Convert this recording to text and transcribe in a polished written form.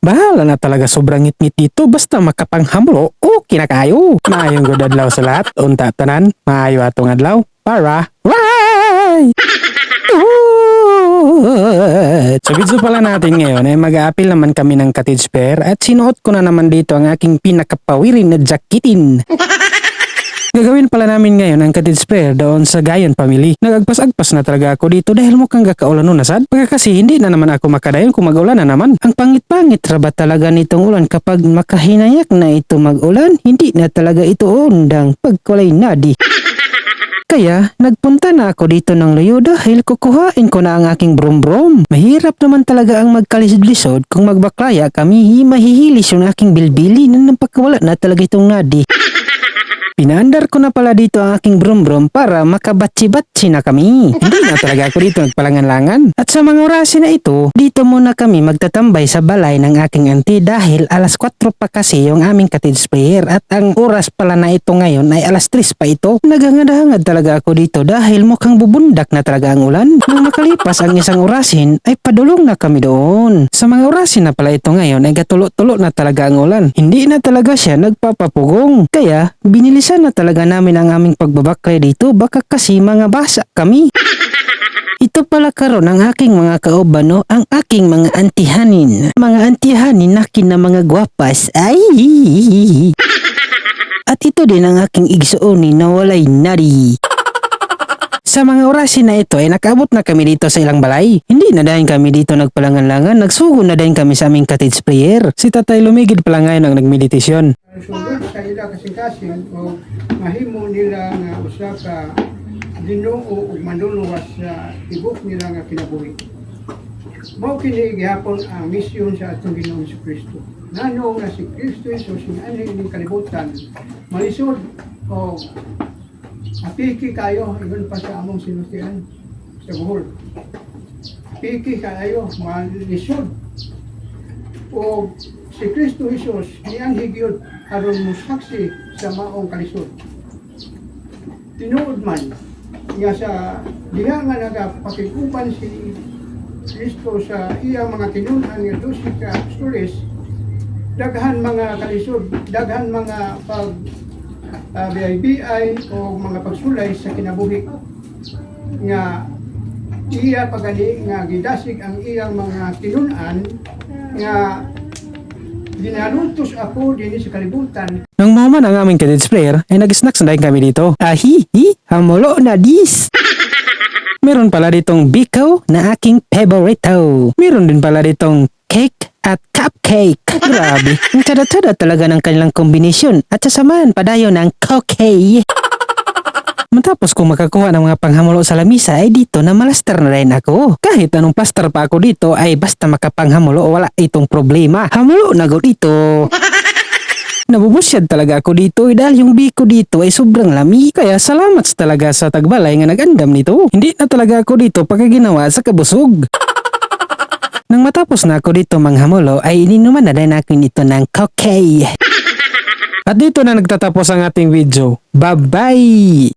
Bahala na talaga sobrang ngit-ngit dito basta makapanghamulo okay na kayo. Maayong good adlaw sa lahat. Unta tanan, maayo atong adlaw para right! Sa video pala natin ngayon ay mag-a-appeal naman kami ng cottage pair at sinuot ko na naman dito ang aking pinakapawirin na jaketin. Gagawin pala namin ngayon ang cottage pair doon sa Gayon family. Nagagpas-agpas na talaga ako dito dahil mukhang kakaulan nun nasad. Pagka kasi hindi na naman ako makadayon kung mag-ulan na naman. Ang pangit-pangit rabat talaga nitong ulan kapag makahinayak na ito mag-ulan. Hindi na talaga ito undang pagkulay nadi. Kaya nagpunta na ako dito ng layo dahil kukuhain ko na ang aking brom-brom. Mahirap naman talaga ang magkalisod-lisod kung magbaklaya kami mahihilis yung aking bilbili na napakawala na talaga itong nadi. Pinaandar ko na pala dito ang aking brum-brum para makabatsi-batsi na kami. Hindi na talaga ako dito nagpalangan-langan. At sa mga orasin na ito, dito muna kami magtatambay sa balay ng aking auntie dahil alas 4 pa kasi yung aming cottage pair at ang oras pala na ito ngayon ay alas 3 pa ito. Naghangad-hangad talaga ako dito dahil mukhang bubundak na talaga ang ulan. Nang makalipas ang isang orasin ay padulong na kami doon. Sa mga orasin na pala ito ngayon ay gatulo-tulo na talaga ang ulan. Hindi na talaga siya nagpapapugong. Kaya binilis na talaga namin ang aming pagbabaklay dito baka kasi mga basa kami. Ito pala karon ang aking mga kauban no, ang aking mga antihanin. Mga antihanin nakin na mga gwapas. Ay! At ito din ang aking igsuoni na walay nari. Sa mga orasin na ito ay nakaabot na kami dito sa ilang balay. Hindi na dahil kami dito nagpalangan-langan, nagsugo na dahil kami sa aming cottage prayer. Si Tatay Lumigid pala ngayon ang nagmeditasyon. Sugod sa ila kasing-kasing o mahimo nila nga usa ka Ginoo ug manluluwas sa tibok nila nga kinabuhi. Mao kini gihapon ang misyon sa atong Ginoong Kristo. Nano nga si Kristo Hesus nga ani ining kalibutan malisod o apiki kayo igon pa sa among sinutian sa buhol. Apiki kayo malisod o si Kristo Hesus niyang higyot aron musaksi sa maong kalisod. Tinuod man nga sa diha nga nagapakikupan si Kristo sa iyang mga tinun-an nga 12 ka stories, daghan mga kalisod, daghan mga pag BIBI o mga pagsulay sa kinabuhi nga iya pagani nga gidasig ang iyang mga tinun-an nga ginalutos ako din sa kalibutan. Nang mauman ang aming cottage prayer ay nag-snacks na dahil kami dito. Hamulo na dis! Meron pala ditong bikaw na aking favorito. Meron din pala ditong cake at cupcake. Grabe, ang tada-tada talaga ng kanilang kombinasyon at sasamahan pa dayo ng cookie. Matapos kong makakuha ng mga panghamulo sa lamisa ay dito na malaster na rin ako. Kahit anong plaster pa ako dito ay basta makapanghamulo o wala itong problema. Hamulo na go dito. Nabubusyad talaga ako dito dahil yung biko dito ay sobrang lami. Kaya salamat talaga sa tagbalay nga nag-andam nito. Hindi na talaga ako dito pagkaginawa sa kabusog. Nang matapos na ako dito manghamulo ay ininuman na rin ako nito ng cookie. At dito na nagtatapos ang ating video. Bye-bye!